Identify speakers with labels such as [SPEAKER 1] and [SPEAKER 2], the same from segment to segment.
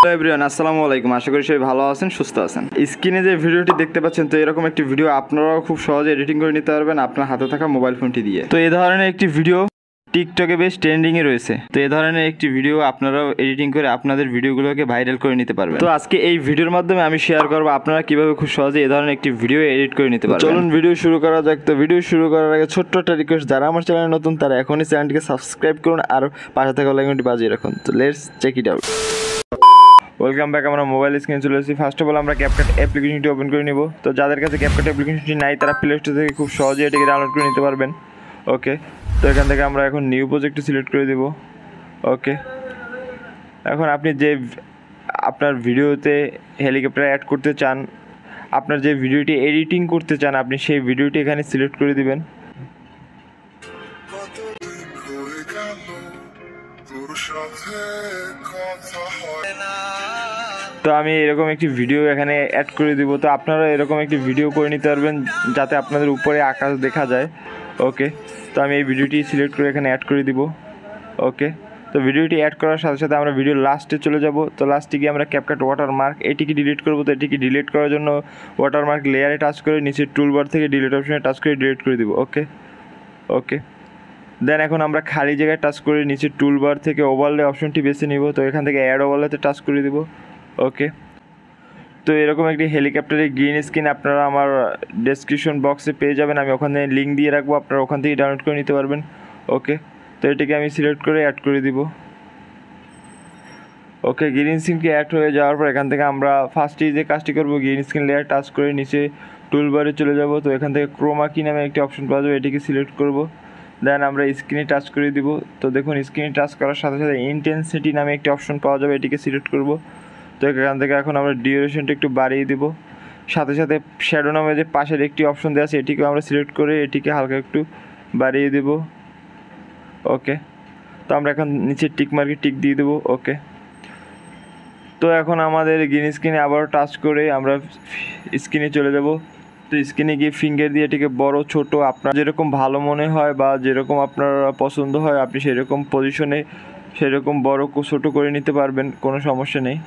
[SPEAKER 1] Hello everyone, আসসালামু আলাইকুম। আশা করি সবাই ভালো আছেন, সুস্থ আছেন। স্ক্রিনে যে ভিডিওটি দেখতে পাচ্ছেন, তো এরকম একটি ভিডিও আপনারাও খুব সহজে এডিটিং করে নিতে পারবেন আপনার হাতে থাকা মোবাইল ফোনটি দিয়ে। তো এই ধরনের একটি ভিডিও টিকটকে বেশ ট্রেন্ডিংয়ে রয়েছে। তো এই ধরনের একটি ভিডিও আপনারাও এডিটিং করে আপনাদের ভিডিওগুলোকে ভাইরাল করে নিতে পারবেন। তো আজকে এই ভিডিওর মাধ্যমে আমি শেয়ার করবো আপনারা কিভাবে খুব সহজে এই ধরনের একটি ভিডিও এডিট করে নিতে পারবেন। চলুন ভিডিও শুরু করা যাক। তো ভিডিও শুরু করার আগে ছোট্ট একটা রিকোয়েস্ট, যারা আমার চ্যানেলে নতুন তারা এখনই চ্যানেলটিকে সাবস্ক্রাইব করুন আর পাশে থাকা বেল আইকনটি বাজিয়ে রাখুন। তো let's check it out. Welcome back. আমরা মোবাইল স্ক্রিনে চলে এসেছি। ফার্স্ট অফ অল আমরা ক্যাপকাট অ্যাপ্লিকেশনটি ওপেন করে নিব। তো যাদের কাছে ক্যাপকাট অ্যাপ্লিকেশনটি নাই তারা প্লে স্টোর থেকে খুব সহজে এটাকে ডাউনলোড করে নিতে পারবেন। ওকে, তো এখান থেকে আমরা এখন নিউ প্রজেক্টটি সিলেক্ট করে দেব। ওকে, এখন আপনি যে আপনার ভিডিওতে হেলিকপ্টার অ্যাড করতে চান, আপনার যে ভিডিওটি এডিটিং করতে চান, আপনি সেই ভিডিওটি এখানে সিলেক্ট করে দিবেন। তো আমি এরকম একটি ভিডিও এখানে অ্যাড করে দিব। তো আপনারা এরকম একটি ভিডিও করে নিতে পারবেন যাতে আপনাদের উপরে আকাশ দেখা যায়। ওকে, তো আমি এই ভিডিওটি সিলেক্ট করে এখানে অ্যাড করে দিব। ওকে, তো ভিডিওটি অ্যাড করার সাথে সাথে আমরা ভিডিও লাস্টে চলে যাব। তো লাস্টে গিয়ে আমরা ক্যাপকাট ওয়াটারমার্ক এটিকে ডিলিট করব। তো এটিকে ডিলিট করার জন্য ওয়াটারমার্ক লেয়ারে টাচ করে নিচে টুলবার থেকে ডিলিট অপশনে টাচ করে ডিলিট করে দিব। ওকে ওকে, দেন এখন আমরা খালি জায়গায় টাচ করে নিচে টুলবার থেকে ওভারলে অপশনটি বেছে নিব। তো এখান থেকে অ্যাড ওভারলেতে টাচ করে দিব। ওকে, তো এরকম একটি হেলিকপ্টারের গ্রিন স্ক্রিন আপনারা আমার ডেসক্রিপশন বক্সে পেয়ে যাবেন। আমি ওখানে লিঙ্ক দিয়ে রাখবো, আপনারা ওখান থেকে ডাউনলোড করে নিতে পারবেন। ওকে, তো এটিকে আমি সিলেক্ট করে অ্যাড করে দিব। ওকে, গ্রিন স্ক্রিনকে অ্যাড হয়ে যাওয়ার পর এখান থেকে আমরা ফার্স্টেই যে কাজটি করবো, গ্রিন স্ক্রিন লেয়ার টাচ করে নিচে টুলবারে চলে যাব। তো এখান থেকে ক্রোমা কি নামে একটি অপশন পাওয়া যাবে, এটিকে সিলেক্ট করব। দেন আমরা স্ক্রিনে টাচ করে দিব। তো দেখুন স্ক্রিনে টাচ করার সাথে সাথে ইন্টেন্সিটি নামে একটি অপশন পাওয়া যাবে, এটিকে সিলেক্ট করব। তো এখান থেকে এখন আমরা ডিউরেশনটা একটু বাড়িয়ে দিব। সাথে সাথে শ্যাডো নামে যে পাশের একটি অপশন দেওয়া আছে, এটিকে আমরা সিলেক্ট করে এটিকে হালকা একটু বাড়িয়ে দেব। ওকে, তো আমরা এখন নিচে টিক মার্কে টিক দিয়ে দেবো। ওকে, তো এখন আমাদের গ্রিন স্ক্রিনে আবার টাচ করে আমরা স্ক্রিনে চলে যাব। তো স্ক্রিনে গিয়ে ফিঙ্গার দিয়ে এটিকে বড় ছোট আপনার যেরকম ভালো মনে হয় বা যেরকম আপনার পছন্দ হয় আপনি সেরকম পজিশনে সেরকম বড় ছোট করে নিতে পারবেন, কোনো সমস্যা নেই।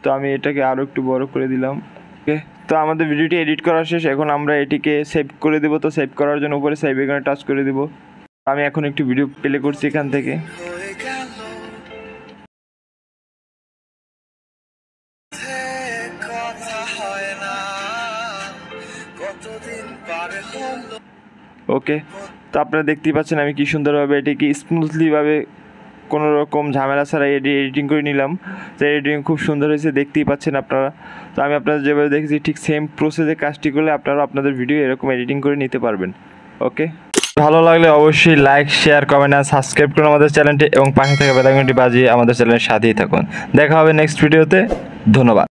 [SPEAKER 1] তো আমি এটাকে আরও একটু বড় করে দিলাম। ওকে, তো আমাদের ভিডিওটি এডিট করা শেষ। এখন আমরা এটিকে সেভ করে দেবো। তো সেভ করার জন্য উপরে সেভ এখানে টাচ করে দেবো। আমি এখন একটি ভিডিও প্লে করছি এখান থেকে। ওকে, তো আপনারা দেখতেই পাচ্ছেন আমি কি সুন্দরভাবে এটিকে স্মুথলিভাবে কোনো রকম ঝামেলা ছাড়াই এডিটিং করে নিলাম। তো এডিটিং খুব সুন্দর হয়েছে, দেখতেই পাচ্ছেন আপনারা। তো আমি আপনাদের যেভাবে দেখেছি ঠিক সেম প্রসেসে কাজটি করলে আপনারা আপনাদের ভিডিও এরকম এডিটিং করে নিতে পারবেন। ওকে, ভালো লাগলে অবশ্যই লাইক শেয়ার কমেন্ট আর সাবস্ক্রাইব করুন আমাদের চ্যানেলটি এবং পাশে থাকা বেল আইকনটি বাজিয়ে আমাদের চ্যানেলের সাথেই থাকুন। দেখা হবে নেক্সট ভিডিওতে। ধন্যবাদ।